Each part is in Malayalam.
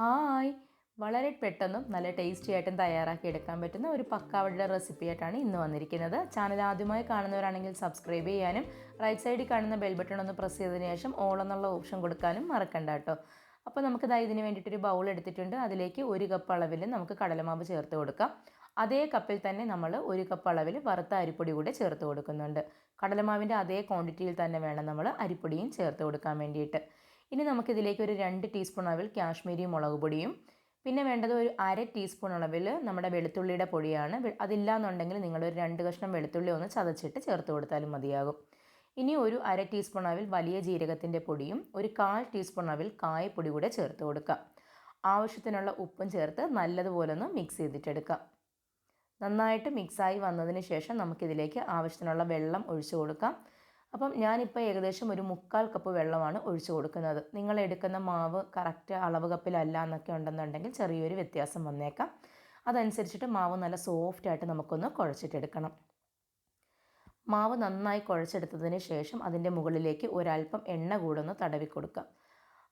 ഹായ്, വളരെ പെട്ടെന്നും നല്ല ടേസ്റ്റി ആയിട്ടും തയ്യാറാക്കി എടുക്കാൻ പറ്റുന്ന ഒരു പക്കാവടയുടെ റെസിപ്പി ആയിട്ടാണ് ഇന്ന് വന്നിരിക്കുന്നത്. ചാനൽ ആദ്യമായി കാണുന്നവരാണെങ്കിൽ സബ്സ്ക്രൈബ് ചെയ്യാനും റൈറ്റ് സൈഡിൽ കാണുന്ന ബെൽ ബട്ടൺ ഒന്ന് പ്രസ് ചെയ്തതിന് ശേഷം ഓൾ എന്നുള്ള ഓപ്ഷൻ കൊടുക്കാനും മറക്കണ്ട കേട്ടോ. അപ്പോൾ നമുക്കിത് ഇതിന് വേണ്ടിയിട്ടൊരു ബൗൾ എടുത്തിട്ടുണ്ട്. അതിലേക്ക് 1 കപ്പ് അളവിൽ നമുക്ക് കടലമാവ് ചേർത്ത് കൊടുക്കാം. അതേ കപ്പിൽ തന്നെ നമ്മൾ 1 കപ്പ് അളവിൽ വറുത്ത അരിപ്പൊടി കൂടെ ചേർത്ത് കൊടുക്കുന്നുണ്ട്. കടലമാവിൻ്റെ അതേ ക്വാണ്ടിറ്റിയിൽ തന്നെ വേണം നമ്മൾ അരിപ്പൊടിയും ചേർത്ത് കൊടുക്കാൻ വേണ്ടിയിട്ട്. ഇനി നമുക്കിതിലേക്ക് ഒരു 2 ടീസ്പൂൺ അളവിൽ കാശ്മീരി മുളക് പൊടിയും പിന്നെ വേണ്ടത് ഒരു 1/2 ടീസ്പൂൺ അളവിൽ നമ്മുടെ വെളുത്തുള്ളിയുടെ പൊടിയാണ്. അതില്ലാന്നുണ്ടെങ്കിൽ നിങ്ങളൊരു 2 കഷ്ണം വെളുത്തുള്ളി ഒന്ന് ചതച്ചിട്ട് ചേർത്ത് കൊടുത്താലും മതിയാകും. ഇനി ഒരു 1/2 ടീസ്പൂൺ അളവിൽ വലിയ ജീരകത്തിൻ്റെ പൊടിയും ഒരു 1/4 ടീസ്പൂൺ അളവിൽ കായപ്പൊടി കൂടെ ചേർത്ത് കൊടുക്കാം. ആവശ്യത്തിനുള്ള ഉപ്പും ചേർത്ത് നല്ലതുപോലെ ഒന്ന് മിക്സ് ചെയ്തിട്ടെടുക്കാം. നന്നായിട്ട് മിക്സായി വന്നതിന് ശേഷം നമുക്കിതിലേക്ക് ആവശ്യത്തിനുള്ള വെള്ളം ഒഴിച്ചു കൊടുക്കാം. അപ്പം ഞാനിപ്പോൾ ഏകദേശം ഒരു 1/4 കപ്പ് വെള്ളമാണ് ഒഴിച്ചു കൊടുക്കുന്നത്. നിങ്ങൾ എടുക്കുന്ന മാവ് കറക്റ്റ് അളവ് കപ്പിലല്ല എന്നൊക്കെ ഉണ്ടെന്നുണ്ടെങ്കിൽ ചെറിയൊരു വ്യത്യാസം വന്നേക്കാം. അതനുസരിച്ചിട്ട് മാവ് നല്ല സോഫ്റ്റായിട്ട് നമുക്കൊന്ന് കുഴച്ചിട്ടെടുക്കണം. മാവ് നന്നായി കുഴച്ചെടുത്തതിന് ശേഷം അതിൻ്റെ മുകളിലേക്ക് ഒരല്പം എണ്ണ കൂടെ ഒന്ന് തടവി കൊടുക്കാം.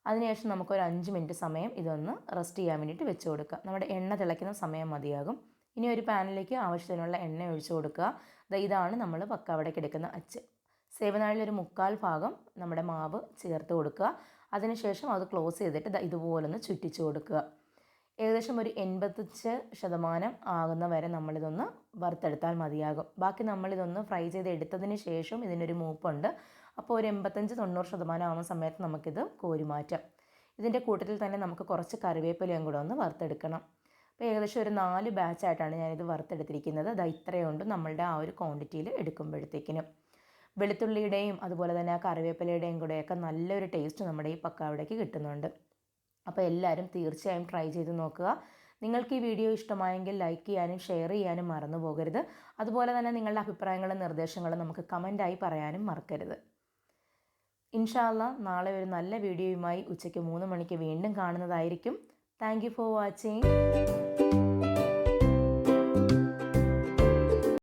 അതിനുശേഷം നമുക്കൊരു 5 മിനിറ്റ് സമയം ഇതൊന്ന് റെസ്റ്റ് ചെയ്യാൻ വേണ്ടിയിട്ട് വെച്ച് കൊടുക്കാം. നമ്മുടെ എണ്ണ തിളയ്ക്കുന്ന സമയം മതിയാകും. ഇനി ഒരു പാനിലേക്ക് ആവശ്യത്തിനുള്ള എണ്ണ ഒഴിച്ചു കൊടുക്കുക. ഇതാണ് നമ്മൾ പക്കാവടയ്ക്ക് എടുക്കുന്ന അച്ച്. സേവനാഴിയിൽ ഒരു 1/4 ഭാഗം നമ്മുടെ മാവ് ചേർത്ത് കൊടുക്കുക. അതിനുശേഷം അത് ക്ലോസ് ചെയ്തിട്ട് ഇതുപോലൊന്ന് ചുറ്റിച്ച് കൊടുക്കുക. ഏകദേശം ഒരു 85% ആകുന്ന വരെ നമ്മളിതൊന്ന് വറുത്തെടുത്താൽ മതിയാകും. ബാക്കി നമ്മളിതൊന്ന് ഫ്രൈ ചെയ്ത് എടുത്തതിന് ശേഷം ഇതിനൊരു മൂപ്പുണ്ട്. അപ്പോൾ ഒരു 85-90% ആവുന്ന സമയത്ത് നമുക്കിത് കോരി മാറ്റാം. ഇതിൻ്റെ കൂട്ടത്തിൽ തന്നെ നമുക്ക് കുറച്ച് കറിവേപ്പിലയും കൂടെ ഒന്ന് വറുത്തെടുക്കണം. അപ്പോൾ ഏകദേശം ഒരു 4 ബാച്ചായിട്ടാണ് ഞാനിത് വറുത്തെടുത്തിരിക്കുന്നത്. ഇത്രയുണ്ട് നമ്മളുടെ ആ ഒരു ക്വാണ്ടിറ്റിയിൽ എടുക്കുമ്പോഴത്തേക്കിനും. വെളുത്തുള്ളിയുടെയും അതുപോലെ തന്നെ ആ കറിവേപ്പിലയുടെയും കൂടെയൊക്കെ നല്ലൊരു ടേസ്റ്റ് നമ്മുടെ ഈ പക്കാവടയ്ക്ക് കിട്ടുന്നുണ്ട്. അപ്പോൾ എല്ലാവരും തീർച്ചയായും ട്രൈ ചെയ്ത് നോക്കുക. നിങ്ങൾക്ക് ഈ വീഡിയോ ഇഷ്ടമായെങ്കിൽ ലൈക്ക് ചെയ്യാനും ഷെയർ ചെയ്യാനും മറന്നു പോകരുത്. അതുപോലെ തന്നെ നിങ്ങളുടെ അഭിപ്രായങ്ങളും നിർദ്ദേശങ്ങളും നമുക്ക് കമൻറ്റായി പറയാനും മറക്കരുത്. ഇൻഷാ അല്ലാഹ് നാളെ ഒരു നല്ല വീഡിയോയുമായി ഉച്ചയ്ക്ക് 3 മണിക്ക് വീണ്ടും കാണുന്നതായിരിക്കും. Thank you for watching.